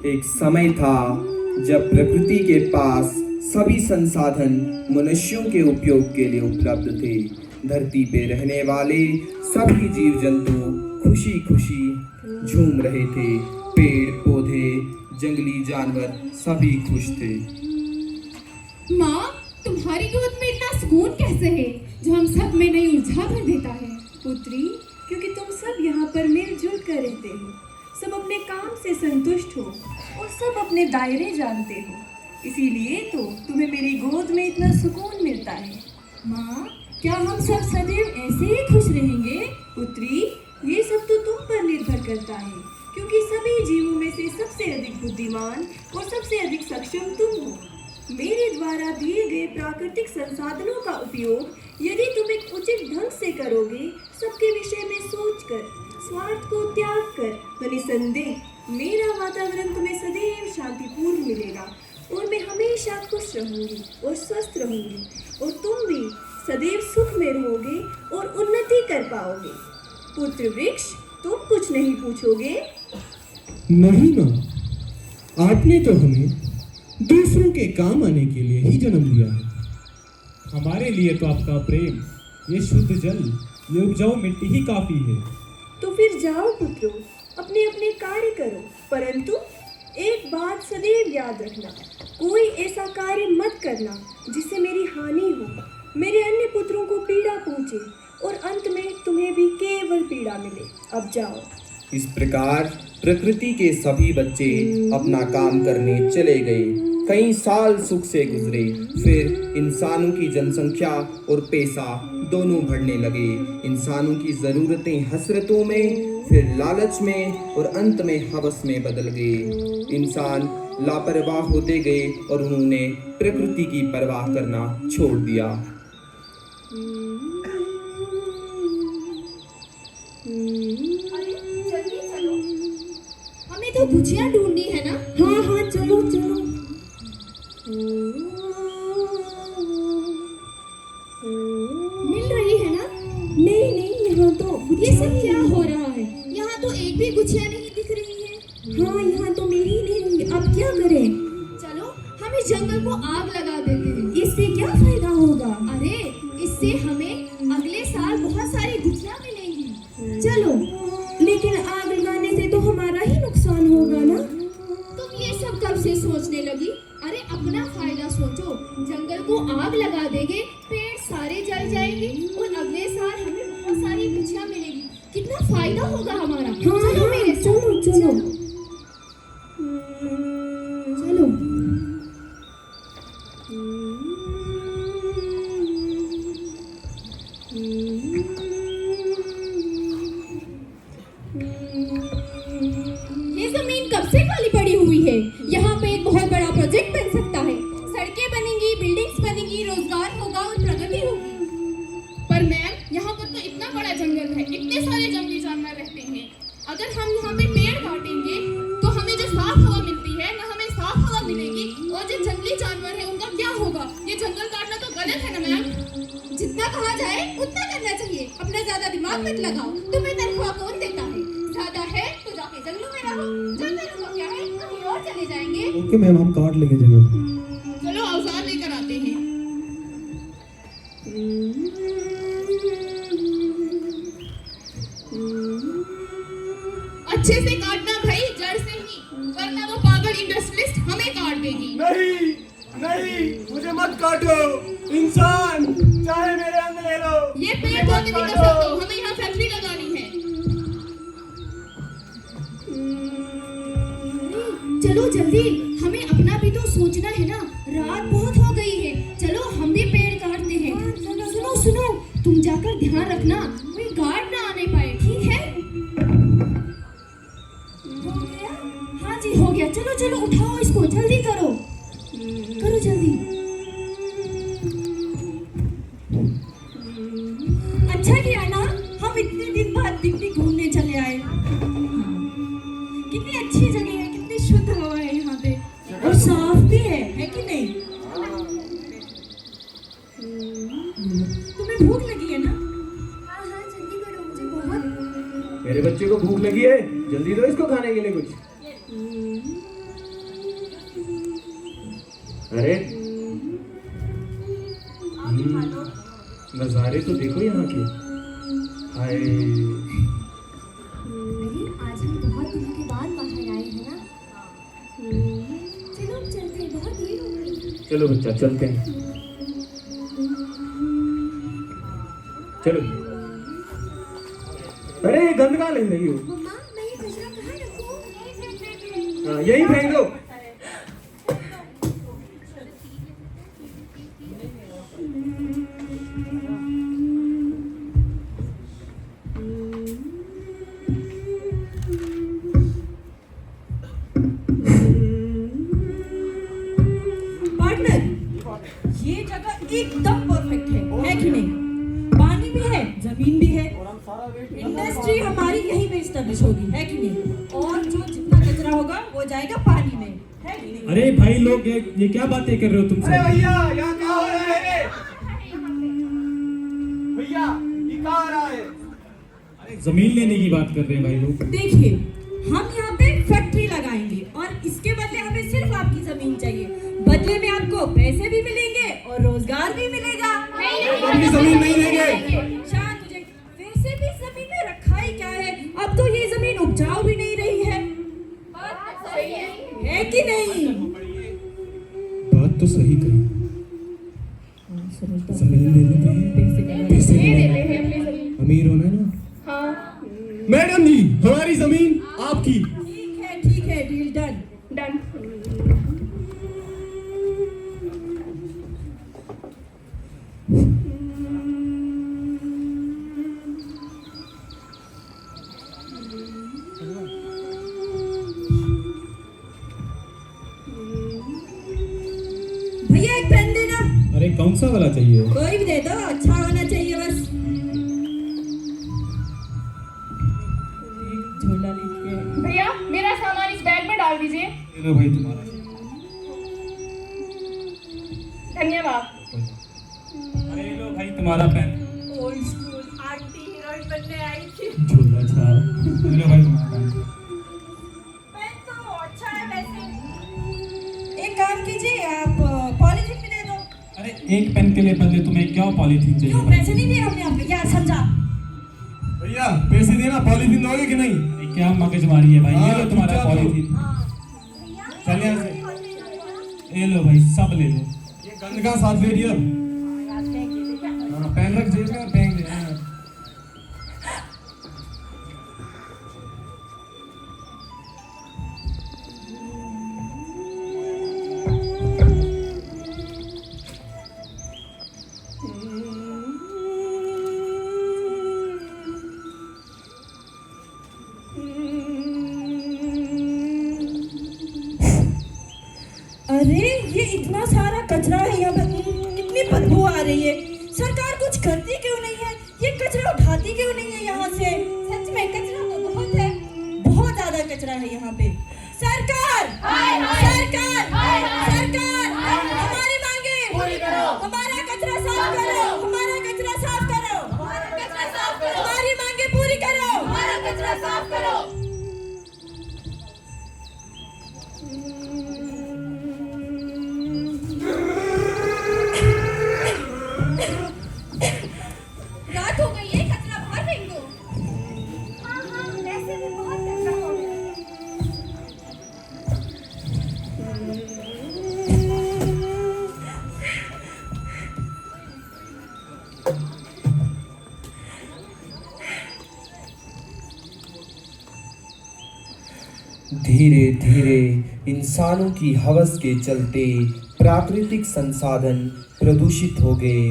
एक समय था जब प्रकृति के पास सभी संसाधन मनुष्यों के उपयोग के लिए उपलब्ध थे। धरती पे रहने वाले सभी जीव जंतु खुशी खुशी झूम रहे थे। पेड़ पौधे जंगली जानवर सभी खुश थे। माँ, तुम्हारी गोद में इतना सुकून कैसे है जो हम सब में नई ऊर्जा भर देता है? पुत्री, क्योंकि तुम सब यहाँ पर मिलजुल कर रहते हो, सब अपने काम से संतुष्ट हो और सब अपने दायरे जानते हो, इसीलिए तो तुम्हें मेरी गोद में इतना सुकून मिलता है। माँ, क्या हम सब सदैव ऐसे ही खुश रहेंगे? पुत्री, ये सब तो तुम पर निर्भर करता है, क्योंकि सभी जीवों में से सबसे अधिक बुद्धिमान और सबसे अधिक सक्षम तुम हो। मेरे द्वारा दिए गए प्राकृतिक संसाधनों का उपयोग यदि तुम एक उचित ढंग से करोगे, सबके विषय में सोचकर, स्वार्थ को त्याग कर, तो निसंदेह मेरा वातावरण तुम्हें सदैव शांतिपूर्ण मिलेगा और मैं हमेशा खुश रहूंगी और स्वस्थ रहूंगी और तुम भी सदैव सुख में रहोगे और उन्नति कर पाओगे। पुत्र वृक्ष, तुम कुछ नहीं पूछोगे? नहीं माँ, आपने तो हमें दूसरों के काम आने के लिए ही जन्म दिया है। हमारे लिए तो आपका प्रेम, ये शुद्ध जल, ये उपजाऊ मिट्टी ही काफी है। तो फिर जाओ पुत्रों, अपने अपने कार्य करो, परंतु एक बात सदैव याद रखना, कोई ऐसा कार्य मत करना जिससे मेरी हानि हो, मेरे अन्य पुत्रों को पीड़ा पहुंचे और अंत में तुम्हें भी केवल पीड़ा मिले। अब जाओ। इस प्रकार प्रकृति के सभी बच्चे अपना काम करने चले गए। कई साल सुख से गुजरे। फिर इंसानों की जनसंख्या और पैसा दोनों बढ़ने लगे। इंसानों की ज़रूरतें हसरतों में, फिर लालच में और अंत में हवस में बदल गए। इंसान लापरवाह होते गए और उन्होंने प्रकृति की परवाह करना छोड़ दिया। जल्दी चलो, हमें तो गुजिया ढूंढनी है ना? हाँ हाँ, चलो चलो। मिल रही है ना? नहीं नहीं, यहाँ तो ये सब क्या हो रहा है? यहाँ तो एक भी गुजिया नहीं दिख रही है। हाँ, यहाँ तो मिली नहीं। अब क्या करें? चलो हम इस जंगल को आग लगा देते हैं। इससे क्या फायदा होगा? अरे, इससे हमें अगले साल बहुत सारी गुजिया मिलेंगी। चलो, लेकिन आग लगाने से तो हमारा ही नुकसान होगा ना? तुम ये सब कब से सोचने लगी? अरे अपना फायदा सोचो। जंगल को आग लगा देंगे, पेड़ सारे जल जाएंगे और अगले साल हमें बहुत सारी गुजिया मिलेगी। कितना फायदा होगा हमारा। हाँ, चलो मेरे साथ। चलो चलो चलो। ये जमीन कब से खाली पड़ी हुई है? यहाँ पे एक बहुत बड़ा प्रोजेक्ट बन सकता है। सड़कें बनेंगी, बिल्डिंग्स बनेंगी, रोजगार होगा और प्रगति होगी। पर मैम, यहाँ पर तो इतना बड़ा जंगल है, इतने सारे जंगली जानवर रहते हैं। अगर हम यहाँ पे पेड़ काटेंगे तो हमें जो साफ हवा मिलती है ना, हमें साफ हवा मिलेगी, और जो जंगली जानवर है उनका क्या होगा? ये जंगल काटना तो गलत है ना मैम? जितना कहा जाए उतना करना चाहिए। अपना ज्यादा दिमाग मत लगाओ। तुम्हें तनख्वाह कौन देता है? ज्यादा है तो जाके जंगलों में रहो। जंगलों का क्या है, कहीं और चले जाएंगे। ओके मैम, हम काट लेंगे जंगल। चलो औजार लेकर आते हैं। अच्छे से काटना भाई, जड़ से ही, वरना वो पागल इंडस्ट्रियलिस्ट हमें काट देगी। नहीं नहीं, मुझे मत काटो। इंसान चाहे मेरे अंग ले लो। ये पेड़ पौधे भी कर सकते हो, हमें यहाँ फैक्ट्री लगानी है। चलो जल्दी, हमें अपना भी तो सोचना है ना। रात बहुत हो गई है। चलो हम भी पेड़ काटते हैं। सुनो सुनो, तुम जाकर ध्यान रखना कोई गार्ड ना आने पाए, ठीक है? हो गया? हाँ जी, हो गया। चलो चलो, उठाओ इसको, जल्दी करो, करो जल्दी। अच्छा किया ना, हम इतने दिन बाद पिकनिक घूमने चले आए। कितनी अच्छी जगह है, कितनी शुद्ध हवा है यहाँ पे, और साफ भी है कि नहीं? तुम्हें भूख लगी है ना? हाँ हाँ, जल्दी करो, मुझे बहुत। मेरे बच्चे को भूख लगी है, जल्दी दो इसको खाने के लिए कुछ। अरे नज़ारे तो देखो यहाँ के। हाय, अरे आज हम बहुत दिनों के बाद बाहर आए हैं ना। चलो हम चलते हैं, बहुत देर हो गई। चलो बच्चा चलते हैं, चलो। अरे गंद कहाँ ले रही हो? मम्मा मैं ये कचरा कहाँ रखूं? हाँ, यहीं फेंक दो। पार्टनर, ये जगह एकदम परफेक्ट है कि नहीं? पानी भी है, जमीन भी है, इंडस्ट्री हमारी यहीं पे स्टैब्लिश होगी, है कि नहीं? और जो जितना कचरा होगा वो जाएगा पानी में, है कि नहीं? अरे भाई लोग, ये क्या बातें कर रहे हो तुम अरे सब? भैया यहाँ क्या हो रहा है? भैया ये कहाँ आ रहा है? अरे जमीन लेने की बात कर रहे हैं भाई लोग। देखिए, हम यहाँ पे फैक्ट्री लगाएंगे और इसके बदले हमें सिर्फ आपकी जमीन चाहिए। बदले में आपको पैसे भी मिलेंगे और रोजगार भी मिलेगा। अपनी जमीन नहीं लेंगे। शांत हो जाइए। वैसे भी जमीन में रखा ही क्या है? अब तो ये जमीन उपजाऊ भी नहीं रही है कि नहीं? बात तो सही कही। जमीन ले लेते हैं, पैसे ले लेते हैं, अमीर होना है ना। हाँ मैडम जी, हमारी जमीन आपकी। ठीक है, डील डन। डन। भैया एक पेन देना। अरे कौन सा वाला चाहिए? कोई भी दे दो, अच्छा होना चाहिए बस। झोला लेके भैया मेरा सामान इस बैग में डाल दीजिए। ले लो भाई तुम्हारा। धन्यवाद। अरे लो भाई तुम्हारा pen. Old school aunty heroine बनने आई थी। झूला छा। ले लो भाई तुम्हारा पेन। पेन तो अच्छा है वैसे। एक काम कीजिए, आप पॉलीथीन भी दे दो। अरे एक पेन के लिए बदले तुम्हें क्या पॉलीथीन चाहिए? क्यों पैसे नहीं दिए हमने आपको? क्या समझा? भैया पैसे देना, पॉलीथीन दोगे कि नहीं? ये क्या मगजमारी है भाई? ये लो हाँ, तुम्हारा चुपचाप लो। पॉलीथीन। चल यहाँ से। ये लो भाई, सब ले लो। ये गंद का साथ ले लिया। हाँ, पेन रख जेब में और फेंक दे। अरे ये इतना सारा कचरा है यहाँ पर, कितनी बदबू आ रही है। सरकार कुछ करती क्यों नहीं है? ये कचरा उठाती क्यों नहीं है यहाँ से? सच में कचरा तो बहुत है, बहुत ज्यादा कचरा है यहाँ पे। सरकार, सरकार, सरकार, हमारी मांगे पूरी करो। हमारा कचरा साफ करो, हमारा कचरा साफ करो, हमारा कचरा साफ करो, हमारी मांगे पूरी करो, हमारा कचरा साफ करो। रात हो गई है, कचरा बाहर फेंक दो। हाँ, वैसे भी बहुत कचरा हो गया है। धीरे धीरे इंसानों की हवस के चलते प्राकृतिक संसाधन प्रदूषित हो गए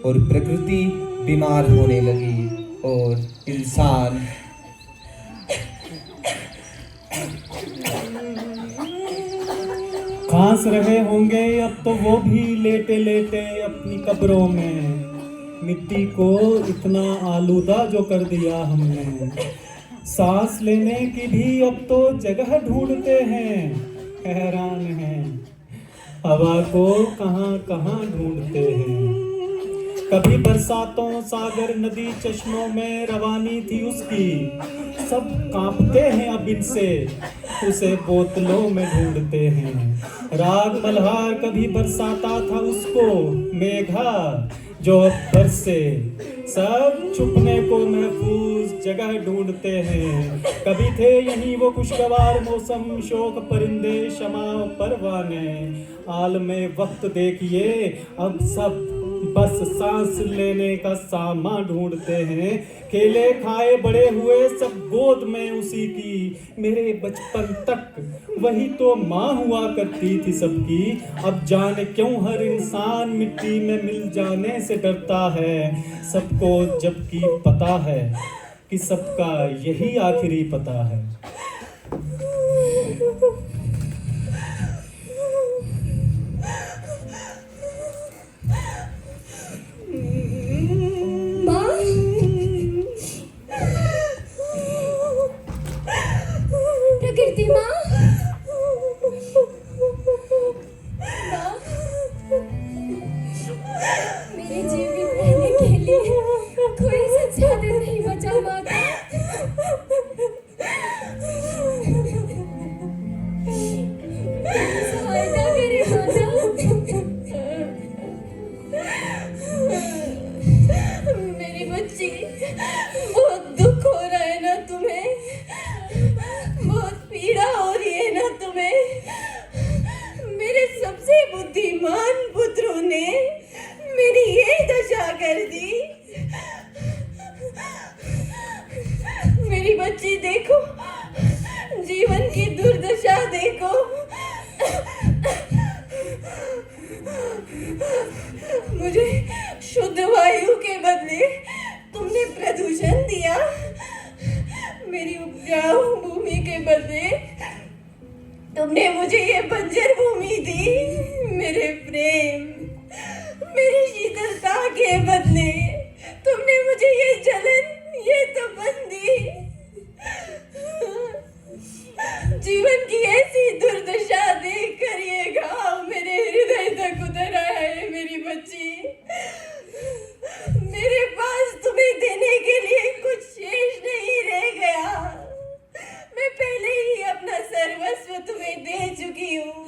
और प्रकृति बीमार होने लगी और इंसान खांस रहे होंगे अब तो वो भी लेटे लेटे अपनी कब्रों में। मिट्टी को इतना आलूदा जो कर दिया हमने, सांस लेने की भी अब तो जगह ढूंढते हैं। हैरान हैं, हवा को कहाँ कहाँ ढूंढते हैं। कभी बरसातों सागर नदी चश्मों में रवानी थी उसकी, सब कांपते हैं अब इनसे। उसे बोतलों में ढूंढते हैं। राग मल्हार कभी बरसाता था उसको मेघा जो अब बरसे। सब छुपने को महफूज जगह ढूंढते हैं। कभी थे यहीं वो खुशगवार मौसम, शौक परिंदे, शमा परवाने। आलमे वक्त देखिए अब सब बस सांस लेने का सामान ढूंढते हैं। खेले खाए बड़े हुए सब गोद में उसी की। मेरे बचपन तक वही तो माँ हुआ करती थी सबकी। अब जाने क्यों हर इंसान मिट्टी में मिल जाने से डरता है। सबको जबकि पता है कि सबका यही आखिरी पता है। माँ, प्रकृति माँ, माँ, मेरे जीवित रहने के लिए कोई संसाधन नहीं बचा माता। सहायता करे माता। मेरी बच्ची, बहुत दुख हो रहा है ना तुम्हें? बहुत पीड़ा हो रही है ना तुम्हें? मेरे सबसे बुद्धिमान पुत्रों ने मेरी ये दशा कर दी। मेरी बच्ची देखो, जीवन की दुर्दशा देखो। मुझे शुद्ध वायु के बदले तुमने प्रदूषण दिया। मेरी उपजाऊ भूमि के बदले तुमने मुझे ये बंजर भूमि दी। मेरे प्रेम, मेरी शीतलता के बदले तुमने मुझे ये जलन, ये तपन दी। जीवन की ऐसी दुर्दशा देखकर ये घाव मेरे हृदय तक उतर आया है। मेरी बच्ची, मेरे पास तुम्हें देने के लिए कुछ शेष नहीं रह गया। मैं पहले ही अपना सर्वस्व तुम्हें दे चुकी हूँ।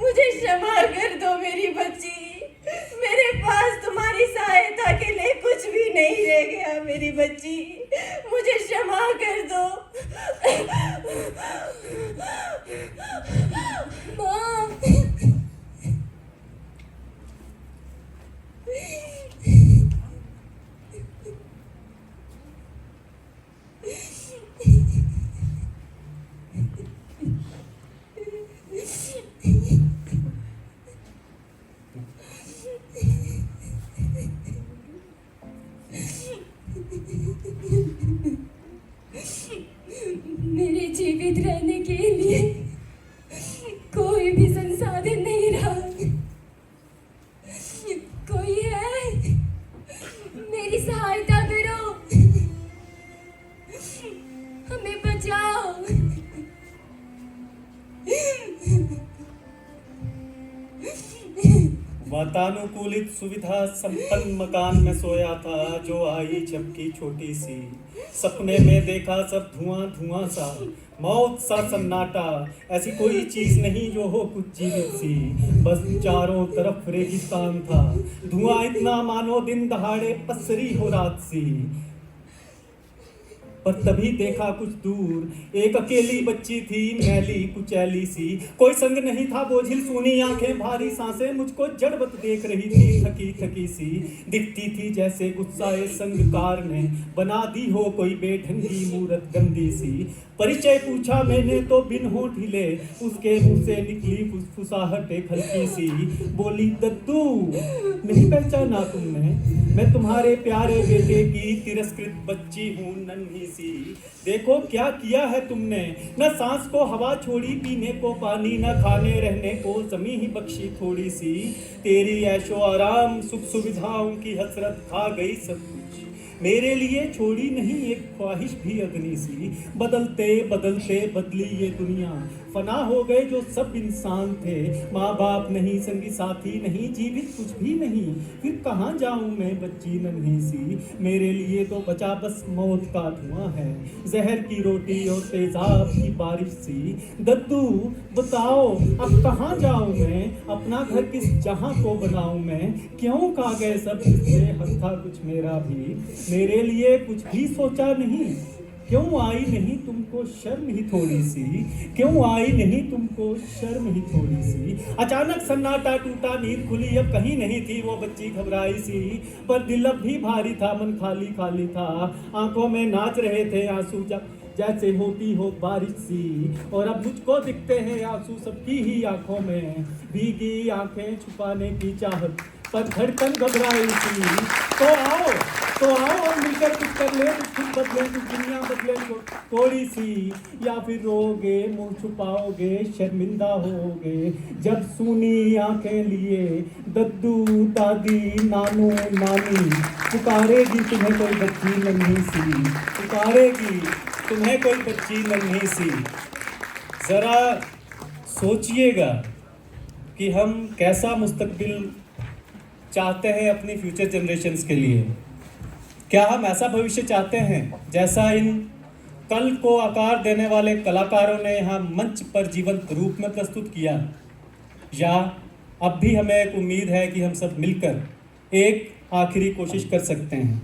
मुझे क्षमा कर दो मेरी बच्ची। मेरे पास तुम्हारी सहायता के लिए कुछ भी नहीं रह गया। मेरी बच्ची, मुझे क्षमा कर दो। माँ, मेरे जीवित रहने के लिए कोई भी संसाधन नहीं रहा। कोई है, मेरी सहायता करो, हमें बचाओ। वातानुकूलित सुविधा संपन्न मकान में सोया था जो आई झपकी छोटी सी। सपने में देखा सब धुआं धुआं सा, मौत सा सन्नाटा। ऐसी कोई चीज नहीं जो हो कुछ जीवित सी। बस चारों तरफ रेगिस्तान था, धुआं इतना मानो दिन दहाड़े पसरी हो रात सी। पर तभी देखा कुछ दूर एक अकेली बच्ची थी, मैली कुचैली सी। कोई संग नहीं था, बोझिल सूनी आंखें, भारी सांसें मुझको जड़वत देख रही थी, थकी थकी सी। दिखती थी जैसे गुस्साए संगकार ने बना दी हो कोई बेढंगी मूरत गंदी सी। परिचय पूछा मैंने तो बिन होठ हिले, उसके मुंह से निकली फुसफुसाहट एक हल्की सी। बोली, दद्दू नहीं पहचाना तुमने? मैं तुम्हारे प्यारे बेटे की तिरस्कृत बच्ची हूँ नन्ही सी। देखो क्या किया है तुमने, न सांस को हवा छोड़ी, पीने को पानी, न खाने रहने को जमी ही बख्शी थोड़ी सी। तेरी ऐशो आराम सुख सुविधाओं की हसरत खा गई सब कुछ। मेरे लिए छोड़ी नहीं एक ख्वाहिश भी अग्नि सी। बदलते बदलते बदली ये दुनिया, फना हो गए जो सब इंसान थे। माँ बाप नहीं, संगी साथी नहीं, जीवित कुछ भी नहीं, फिर कहाँ जाऊँ मैं बच्ची नन्ही सी। मेरे लिए तो बचा बस मौत का धुआं है, जहर की रोटी और तेजाब की बारिश सी। दद्दू बताओ अब कहाँ जाऊँ मैं, अपना घर किस जहाँ को बनाऊँ मैं। क्यों खा गए सब किससे हक था कुछ मेरा भी, मेरे लिए कुछ भी सोचा नहीं। क्यों आई नहीं तुमको शर्म ही थोड़ी सी, क्यों आई नहीं तुमको शर्म ही थोड़ी सी। अचानक सन्नाटा टूटा, नींद खुली, अब कहीं नहीं थी वो बच्ची घबराई सी। पर दिल अब भी भारी था, मन खाली खाली था, आंखों में नाच रहे थे आंसू जैसे होती हो बारिश सी। और अब मुझको दिखते हैं आंसू सबकी ही आंखों में, भीगी आंखें छुपाने की चाहत पर धड़कन घबराई थी। तो आओ और मिलकर कुछ कर ले, कुछ खुद बदले, कुछ दुनिया बदले थोड़ी सी। या फिर रोगे, मुंह छुपाओगे, शर्मिंदा होगे जब सुनी आंखें लिए दद्दू दादी नानू नानी। पुकारेगी तुम्हें कोई बच्ची नन्ही सी, पुकारेगी तुम्हें कोई बच्ची नन्ही सी। जरा सोचिएगा कि हम कैसा मुस्तकबिल चाहते हैं अपनी फ्यूचर जनरेशन्स के लिए। क्या हम ऐसा भविष्य चाहते हैं जैसा इन कल को आकार देने वाले कलाकारों ने यहाँ मंच पर जीवंत रूप में प्रस्तुत किया, या अब भी हमें एक उम्मीद है कि हम सब मिलकर एक आखिरी कोशिश कर सकते हैं।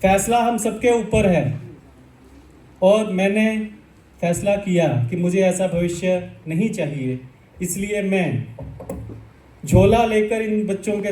फैसला हम सबके ऊपर है और मैंने फैसला किया कि मुझे ऐसा भविष्य नहीं चाहिए, इसलिए मैं झोला लेकर इन बच्चों के